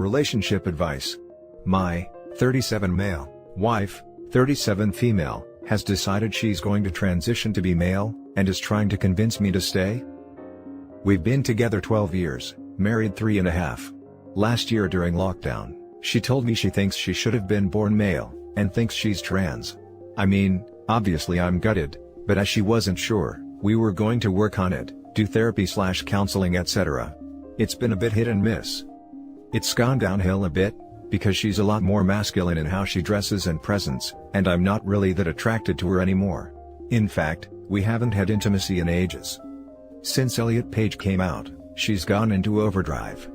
Relationship advice. My 37 male wife, 37 female, has decided she's going to transition to be male, and is trying to convince me to stay. We've been together 12 years, married 3.5. Last year during lockdown, she told me she thinks she should have been born male, and thinks she's trans. I mean, obviously I'm gutted, but as she wasn't sure, we were going to work on it, do therapy/counseling etc. It's been a bit hit and miss. It's gone downhill a bit, because she's a lot more masculine in how she dresses and presents, and I'm not really that attracted to her anymore. In fact, we haven't had intimacy in ages. Since Elliot Page came out, she's gone into overdrive.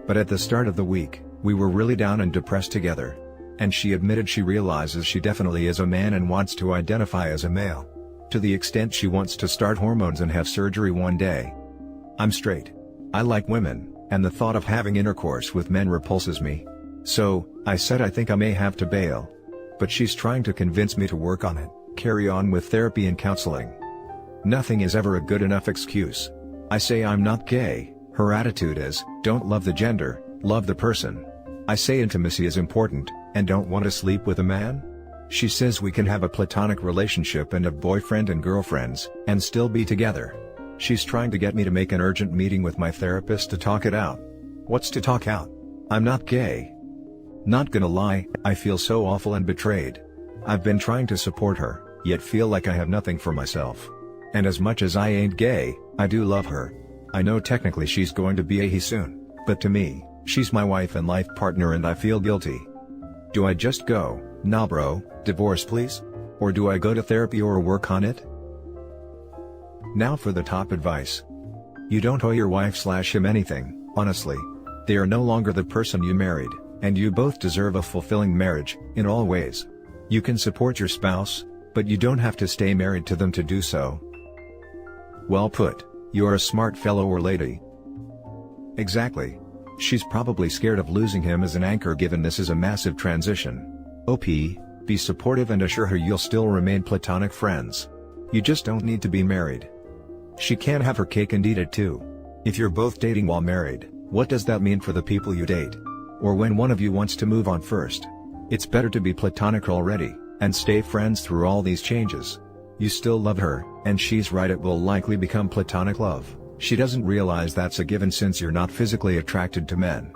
But at the start of the week, we were really down and depressed together. And she admitted she realizes she definitely is a man and wants to identify as a male. To the extent she wants to start hormones and have surgery one day. I'm straight. I like women, and the thought of having intercourse with men repulses me. So, I said I think I may have to bail. But she's trying to convince me to work on it, carry on with therapy and counseling. Nothing is ever a good enough excuse. I say I'm not gay, her attitude is, don't love the gender, love the person. I say intimacy is important, and don't want to sleep with a man? She says we can have a platonic relationship and have boyfriend and girlfriends, and still be together. She's trying to get me to make an urgent meeting with my therapist to talk it out. What's to talk out? I'm not gay. Not gonna lie, I feel so awful and betrayed. I've been trying to support her, yet feel like I have nothing for myself. And as much as I ain't gay, I do love her. I know technically she's going to be a he soon, but to me, she's my wife and life partner and I feel guilty. Do I just go, nah bro, divorce please? Or do I go to therapy or work on it? Now for the top advice. You don't owe your wife/him anything, honestly. They are no longer the person you married, and you both deserve a fulfilling marriage, in all ways. You can support your spouse, but you don't have to stay married to them to do so. Well put, you're a smart fellow or lady. Exactly. She's probably scared of losing him as an anchor given this is a massive transition. OP, be supportive and assure her you'll still remain platonic friends. You just don't need to be married. She can't have her cake and eat it too. If you're both dating while married, what does that mean for the people you date? Or when one of you wants to move on first? It's better to be platonic already, and stay friends through all these changes. You still love her, and she's right, it will likely become platonic love. She doesn't realize that's a given since you're not physically attracted to men.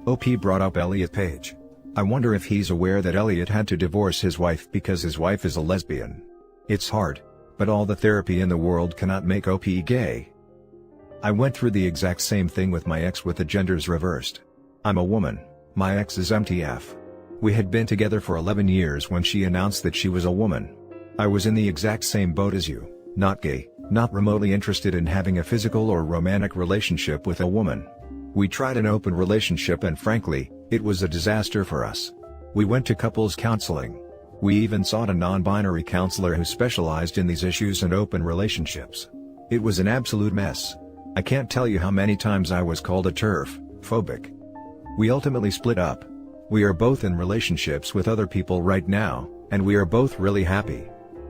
OP brought up Elliot Page. I wonder if he's aware that Elliot had to divorce his wife because his wife is a lesbian. It's hard, but all the therapy in the world cannot make OP gay. I went through the exact same thing with my ex with the genders reversed. I'm a woman, my ex is MTF. We had been together for 11 years when she announced that she was a woman. I was in the exact same boat as you, not gay, not remotely interested in having a physical or romantic relationship with a woman. We tried an open relationship and frankly, it was a disaster for us. We went to couples counseling. We even sought a non-binary counselor who specialized in these issues and open relationships. It was an absolute mess. I can't tell you how many times I was called a TERF, phobic. We ultimately split up. We are both in relationships with other people right now, and we are both really happy.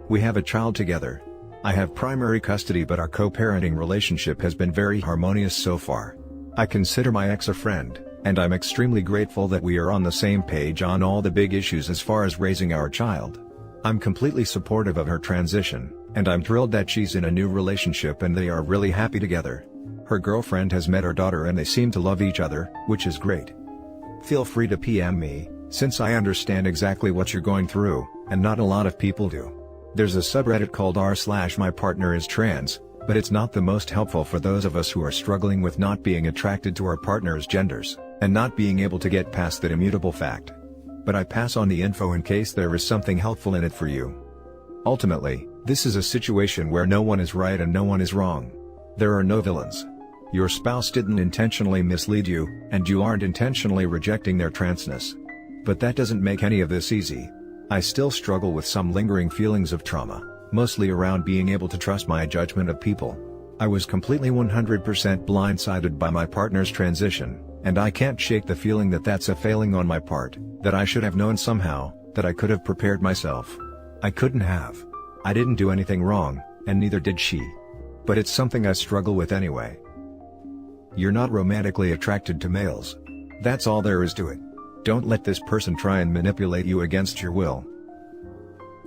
We have a child together. I have primary custody, but our co-parenting relationship has been very harmonious so far. I consider my ex a friend, and I'm extremely grateful that we are on the same page on all the big issues as far as raising our child. I'm completely supportive of her transition, and I'm thrilled that she's in a new relationship and they are really happy together. Her girlfriend has met her daughter and they seem to love each other, which is great. Feel free to PM me, since I understand exactly what you're going through, and not a lot of people do. There's a subreddit called r/mypartneristrans, but it's not the most helpful for those of us who are struggling with not being attracted to our partner's genders, and not being able to get past that immutable fact. But I pass on the info in case there is something helpful in it for you. Ultimately, this is a situation where no one is right and no one is wrong. There are no villains. Your spouse didn't intentionally mislead you, and you aren't intentionally rejecting their transness. But that doesn't make any of this easy. I still struggle with some lingering feelings of trauma, mostly around being able to trust my judgment of people. I was completely 100% blindsided by my partner's transition, and I can't shake the feeling that that's a failing on my part, that I should have known somehow, that I could have prepared myself. I couldn't have. I didn't do anything wrong, and neither did she. But it's something I struggle with anyway. You're not romantically attracted to males. That's all there is to it. Don't let this person try and manipulate you against your will.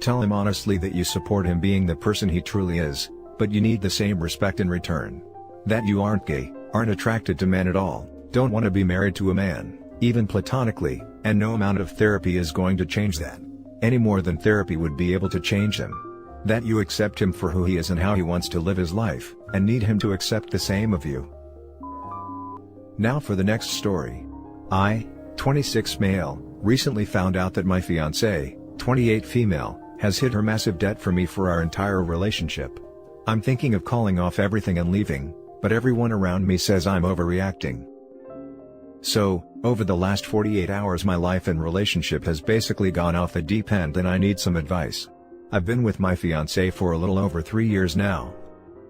Tell him honestly that you support him being the person he truly is, but you need the same respect in return. That you aren't gay, aren't attracted to men at all, don't want to be married to a man, even platonically, and no amount of therapy is going to change that. Any more than therapy would be able to change him. That you accept him for who he is and how he wants to live his life, and need him to accept the same of you. Now for the next story. I, 26 male, recently found out that my fiancée, 28 female, has hit her massive debt for me for our entire relationship. I'm thinking of calling off everything and leaving, but everyone around me says I'm overreacting. So, over the last 48 hours my life and relationship has basically gone off the deep end and I need some advice. I've been with my fiancée for a little over 3 years now.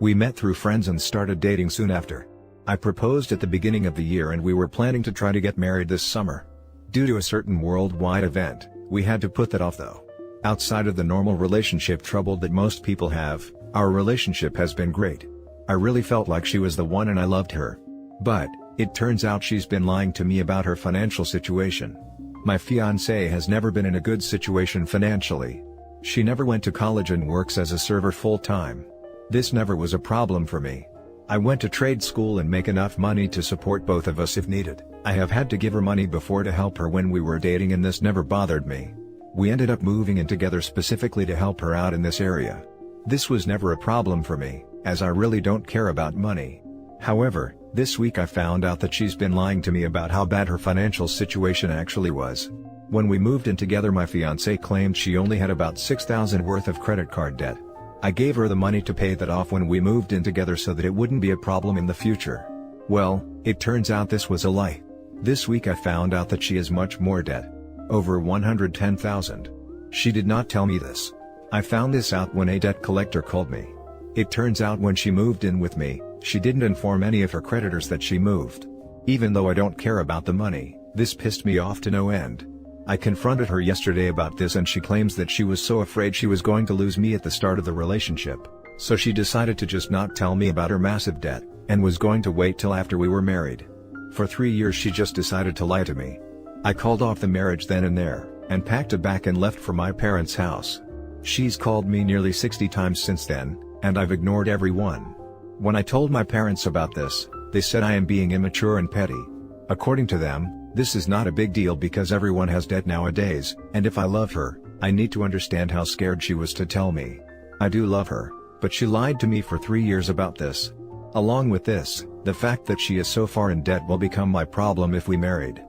We met through friends and started dating soon after. I proposed at the beginning of the year and we were planning to try to get married this summer. Due to a certain worldwide event, we had to put that off though. Outside of the normal relationship trouble that most people have, our relationship has been great. I really felt like she was the one and I loved her. But, it turns out she's been lying to me about her financial situation. My fiancée has never been in a good situation financially. She never went to college and works as a server full-time. This never was a problem for me. I went to trade school and make enough money to support both of us if needed. I have had to give her money before to help her when we were dating and this never bothered me. We ended up moving in together specifically to help her out in this area. This was never a problem for me, as I really don't care about money. However, this week I found out that she's been lying to me about how bad her financial situation actually was. When we moved in together my fiancée claimed she only had about $6,000 worth of credit card debt. I gave her the money to pay that off when we moved in together so that it wouldn't be a problem in the future. Well, it turns out this was a lie. This week I found out that she has much more debt. Over $110,000. She did not tell me this. I found this out when a debt collector called me. It turns out when she moved in with me, she didn't inform any of her creditors that she moved. Even though I don't care about the money, this pissed me off to no end. I confronted her yesterday about this and she claims that she was so afraid she was going to lose me at the start of the relationship, so she decided to just not tell me about her massive debt, and was going to wait till after we were married. For 3 years she just decided to lie to me. I called off the marriage then and there, and packed a bag and left for my parents' house. She's called me nearly 60 times since then, and I've ignored every one. When I told my parents about this, they said I am being immature and petty. According to them, this is not a big deal because everyone has debt nowadays, and if I love her, I need to understand how scared she was to tell me. I do love her, but she lied to me for 3 years about this. Along with this, the fact that she is so far in debt will become my problem if we married.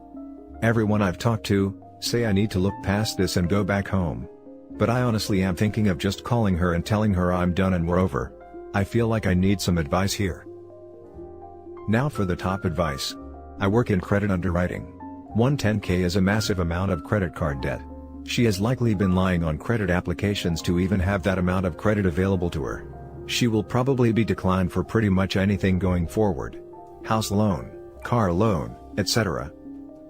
Everyone I've talked to, say I need to look past this and go back home. But I honestly am thinking of just calling her and telling her I'm done and we're over. I feel like I need some advice here. Now for the top advice. I work in credit underwriting. 110K is a massive amount of credit card debt. She has likely been lying on credit applications to even have that amount of credit available to her. She will probably be declined for pretty much anything going forward. House loan, car loan, etc.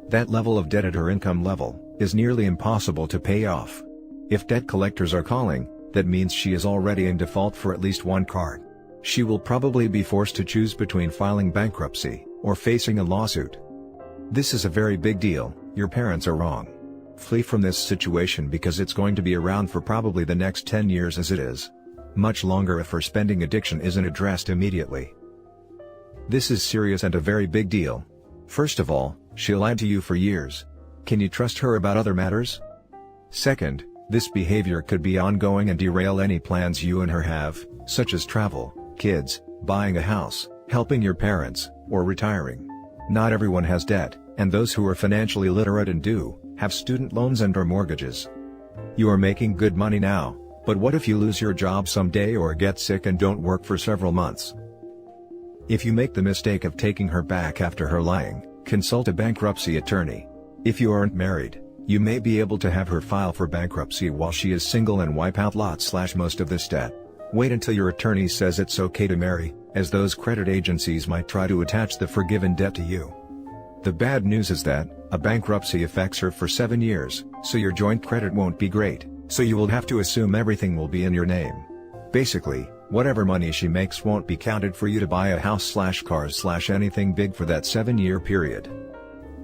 That level of debt at her income level is nearly impossible to pay off. If debt collectors are calling, that means she is already in default for at least one card. She will probably be forced to choose between filing bankruptcy or facing a lawsuit. This is a very big deal. Your parents are wrong. Flee from this situation because it's going to be around for probably the next 10 years as it is. Much longer if her spending addiction isn't addressed immediately. This is serious and a very big deal. First of all, she lied to you for years. Can you trust her about other matters? Second, this behavior could be ongoing and derail any plans you and her have, such as travel, kids, buying a house, helping your parents, or retiring. Not everyone has debt, and those who are financially literate and do, have student loans and/or mortgages. You are making good money now, but what if you lose your job someday or get sick and don't work for several months? If you make the mistake of taking her back after her lying, consult a bankruptcy attorney. If you aren't married, you may be able to have her file for bankruptcy while she is single and wipe out most of this debt. Wait until your attorney says it's okay to marry, as those credit agencies might try to attach the forgiven debt to you. The bad news is that, a bankruptcy affects her for 7 years, so your joint credit won't be great, so you will have to assume everything will be in your name. Basically, whatever money she makes won't be counted for you to buy a house/cars/anything big for that 7-year period.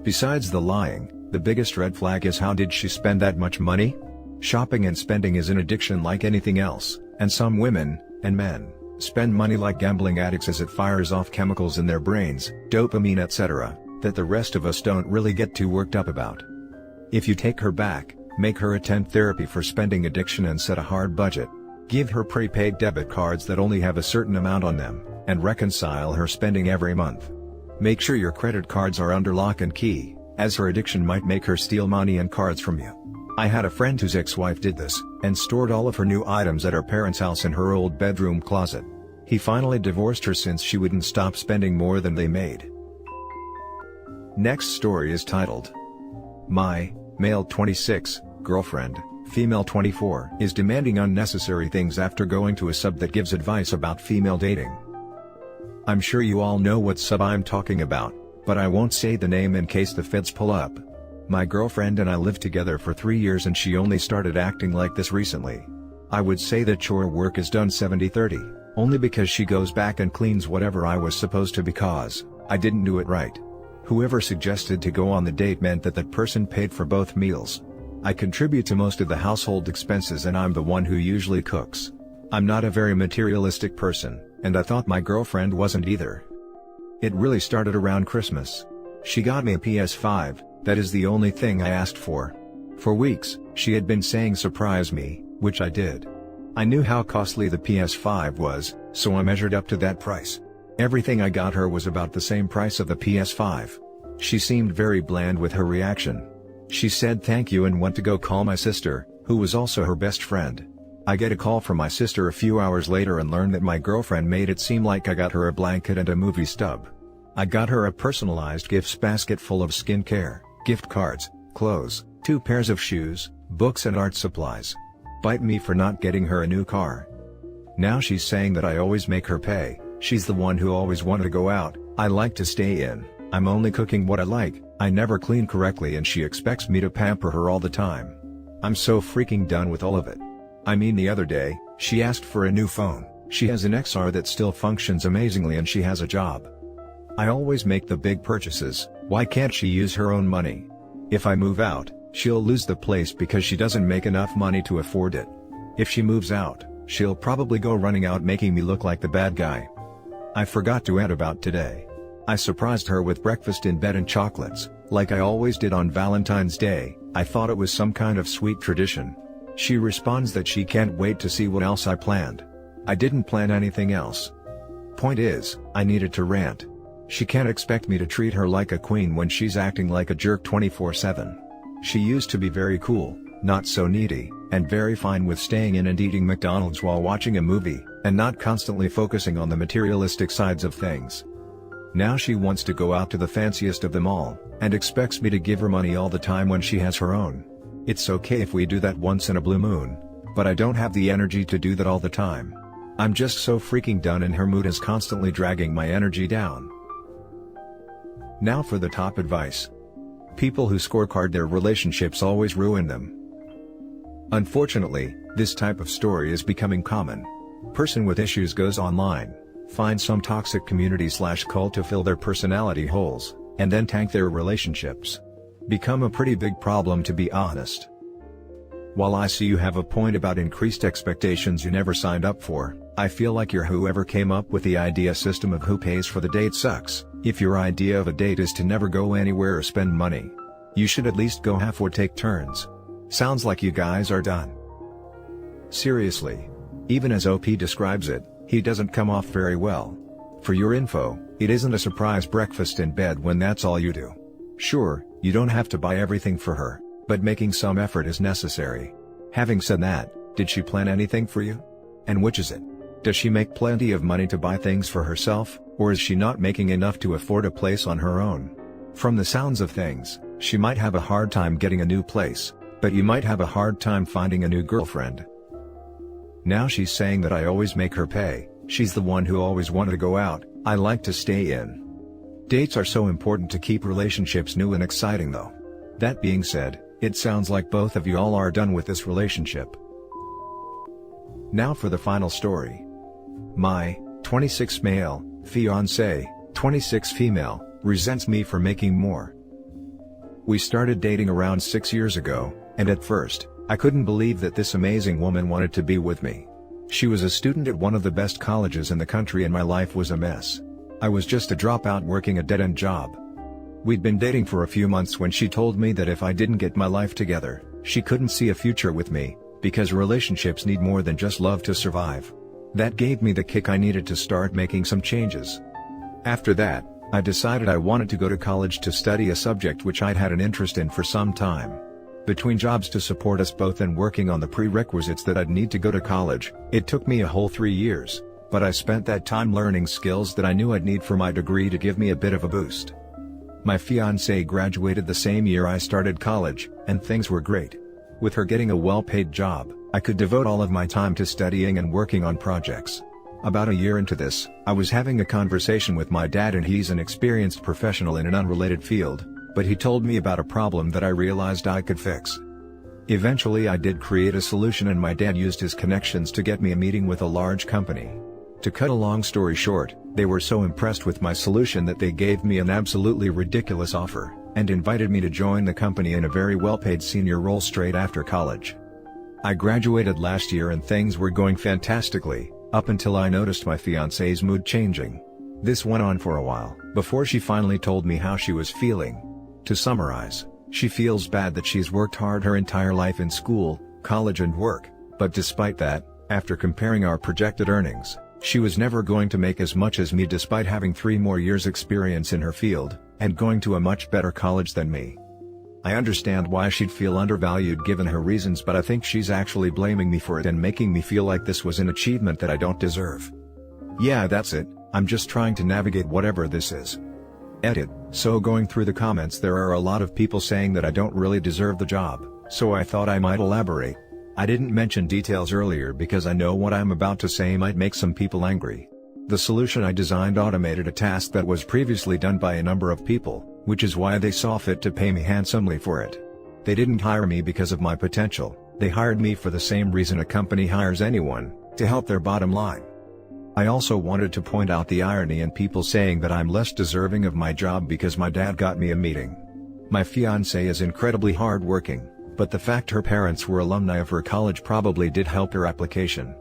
Besides the lying, the biggest red flag is how did she spend that much money? Shopping and spending is an addiction like anything else, and some women, and men, spend money like gambling addicts as it fires off chemicals in their brains, dopamine etc., that the rest of us don't really get too worked up about. If you take her back, make her attend therapy for spending addiction and set a hard budget. Give her prepaid debit cards that only have a certain amount on them, and reconcile her spending every month. Make sure your credit cards are under lock and key, as her addiction might make her steal money and cards from you. I had a friend whose ex-wife did this, and stored all of her new items at her parents' house in her old bedroom closet. He finally divorced her since she wouldn't stop spending more than they made. Next story is titled, My, male 26, girlfriend, female 24, is demanding unnecessary things after going to a sub that gives advice about female dating. I'm sure you all know what sub I'm talking about, but I won't say the name in case the feds pull up. My girlfriend and I lived together for 3 years and she only started acting like this recently. I would say that chore work is done 70-30, only because she goes back and cleans whatever I was supposed to because I didn't do it right. Whoever suggested to go on the date meant that that person paid for both meals. I contribute to most of the household expenses and I'm the one who usually cooks. I'm not a very materialistic person, and I thought my girlfriend wasn't either. It really started around Christmas. She got me a PS5, that is the only thing I asked for. For weeks, she had been saying surprise me, which I did. I knew how costly the PS5 was, so I measured up to that price. Everything I got her was about the same price of the PS5. She seemed very bland with her reaction. She said thank you and went to go call my sister, who was also her best friend. I get a call from my sister a few hours later and learn that my girlfriend made it seem like I got her a blanket and a movie stub. I got her a personalized gifts basket full of skincare, gift cards, clothes, 2 pairs of shoes, books and art supplies. Bite me for not getting her a new car. Now she's saying that I always make her pay. She's the one who always wanted to go out, I like to stay in, I'm only cooking what I like, I never clean correctly and she expects me to pamper her all the time. I'm so freaking done with all of it. I mean the other day, she asked for a new phone. She has an XR that still functions amazingly and she has a job. I always make the big purchases, why can't she use her own money? If I move out, she'll lose the place because she doesn't make enough money to afford it. If she moves out, she'll probably go running out making me look like the bad guy. I forgot to add about today. I surprised her with breakfast in bed and chocolates, like I always did on Valentine's Day. I thought it was some kind of sweet tradition. She responds that she can't wait to see what else I planned. I didn't plan anything else. Point is, I needed to rant. She can't expect me to treat her like a queen when she's acting like a jerk 24/7. She used to be very cool, not so needy, and very fine with staying in and eating McDonald's while watching a movie, and not constantly focusing on the materialistic sides of things. Now she wants to go out to the fanciest of them all, and expects me to give her money all the time when she has her own. It's okay if we do that once in a blue moon, but I don't have the energy to do that all the time. I'm just so freaking done and her mood is constantly dragging my energy down. Now for the top advice. People who scorecard their relationships always ruin them. Unfortunately, this type of story is becoming common. Person with issues goes online, finds some toxic community/cult to fill their personality holes, and then tank their relationships. Become a pretty big problem to be honest. While I see you have a point about increased expectations you never signed up for, I feel like whoever came up with the idea system of who pays for the date sucks. If your idea of a date is to never go anywhere or spend money, you should at least go half or take turns. Sounds like you guys are done. Seriously. Even as OP describes it, he doesn't come off very well. For your info, it isn't a surprise breakfast in bed when that's all you do. Sure, you don't have to buy everything for her, but making some effort is necessary. Having said that, did she plan anything for you? And which is it? Does she make plenty of money to buy things for herself, or is she not making enough to afford a place on her own? From the sounds of things, she might have a hard time getting a new place, but you might have a hard time finding a new girlfriend. Now she's saying that I always make her pay. She's the one who always wanted to go out, I like to stay in. Dates are so important to keep relationships new and exciting though. That being said, it sounds like both of you all are done with this relationship. Now for the final story. My 26 male, fiancé, 26 female, resents me for making more. We started dating around 6 years ago, and at first, I couldn't believe that this amazing woman wanted to be with me. She was a student at one of the best colleges in the country and my life was a mess. I was just a dropout working a dead-end job. We'd been dating for a few months when she told me that if I didn't get my life together, she couldn't see a future with me, because relationships need more than just love to survive. That gave me the kick I needed to start making some changes. After that, I decided I wanted to go to college to study a subject which I'd had an interest in for some time. Between jobs to support us both and working on the prerequisites that I'd need to go to college, it took me a whole 3 years, but I spent that time learning skills that I knew I'd need for my degree to give me a bit of a boost. My fiancée graduated the same year I started college, and things were great. With her getting a well-paid job, I could devote all of my time to studying and working on projects. About a year into this, I was having a conversation with my dad and he's an experienced professional in an unrelated field, but he told me about a problem that I realized I could fix. Eventually I did create a solution and my dad used his connections to get me a meeting with a large company. To cut a long story short, they were so impressed with my solution that they gave me an absolutely ridiculous offer, and invited me to join the company in a very well-paid senior role straight after college. I graduated last year and things were going fantastically, up until I noticed my fiancée's mood changing. This went on for a while, before she finally told me how she was feeling. To summarize, she feels bad that she's worked hard her entire life in school, college and work, but despite that, after comparing our projected earnings, she was never going to make as much as me despite having 3 more years experience in her field, and going to a much better college than me. I understand why she'd feel undervalued given her reasons, but I think she's actually blaming me for it and making me feel like this was an achievement that I don't deserve. Yeah, that's it, I'm just trying to navigate whatever this is. Edit. So going through the comments, there are a lot of people saying that I don't really deserve the job, so I thought I might elaborate. I didn't mention details earlier because I know what I'm about to say might make some people angry. The solution I designed automated a task that was previously done by a number of people, which is why they saw fit to pay me handsomely for it. They didn't hire me because of my potential, they hired me for the same reason a company hires anyone, to help their bottom line. I also wanted to point out the irony in people saying that I'm less deserving of my job because my dad got me a meeting. My fiancée is incredibly hardworking, but the fact her parents were alumni of her college probably did help her application.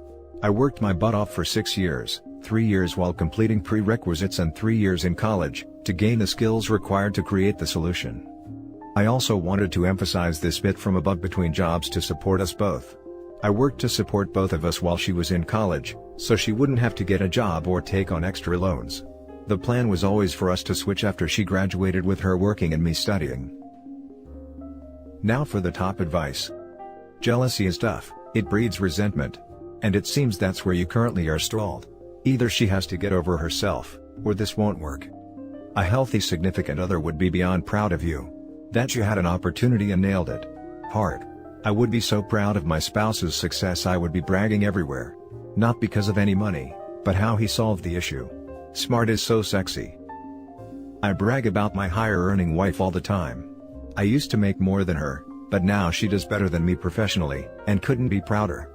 I worked my butt off for 6 years, 3 years while completing prerequisites and 3 years in college, to gain the skills required to create the solution. I also wanted to emphasize this bit from above between jobs to support us both. I worked to support both of us while she was in college, so she wouldn't have to get a job or take on extra loans. The plan was always for us to switch after she graduated, with her working and me studying. Now for the top advice. Jealousy is tough, it breeds resentment. And it seems that's where you currently are stalled. Either she has to get over herself, or this won't work. A healthy significant other would be beyond proud of you. That you had an opportunity and nailed it. Hard. I would be so proud of my spouse's success, I would be bragging everywhere. Not because of any money, but how he solved the issue. Smart is so sexy. I brag about my higher earning wife all the time. I used to make more than her, but now she does better than me professionally, and couldn't be prouder.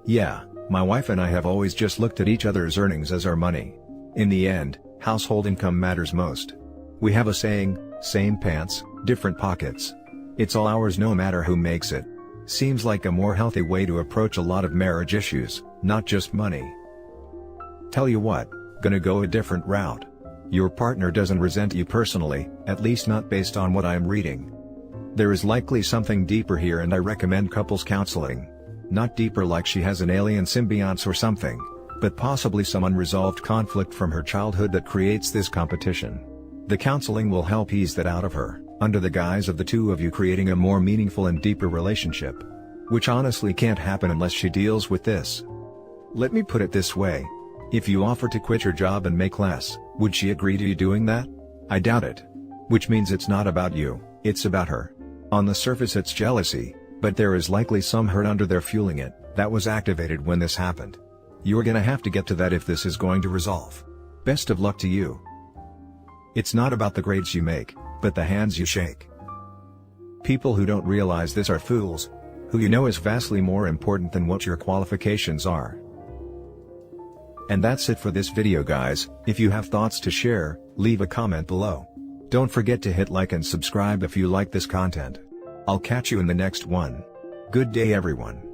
Yeah, my wife and I have always just looked at each other's earnings as our money. In the end, household income matters most. We have a saying, same pants, different pockets. It's all ours no matter who makes it. Seems like a more healthy way to approach a lot of marriage issues, not just money. Tell you what, gonna go a different route. Your partner doesn't resent you personally, at least not based on what I'm reading. There is likely something deeper here, and I recommend couples counseling. Not deeper like she has an alien symbionte or something, but possibly some unresolved conflict from her childhood that creates this competition. The counseling will help ease that out of her, under the guise of the two of you creating a more meaningful and deeper relationship. Which honestly can't happen unless she deals with this. Let me put it this way. If you offer to quit your job and make less, would she agree to you doing that? I doubt it. Which means it's not about you, it's about her. On the surface it's jealousy, but there is likely some hurt under there fueling it, that was activated when this happened. You're gonna have to get to that if this is going to resolve. Best of luck to you. It's not about the grades you make, but the hands you shake. People who don't realize this are fools. Who you know is vastly more important than what your qualifications are. And that's it for this video, guys. If you have thoughts to share, leave a comment below. Don't forget to hit like and subscribe if you like this content. I'll catch you in the next one. Good day everyone.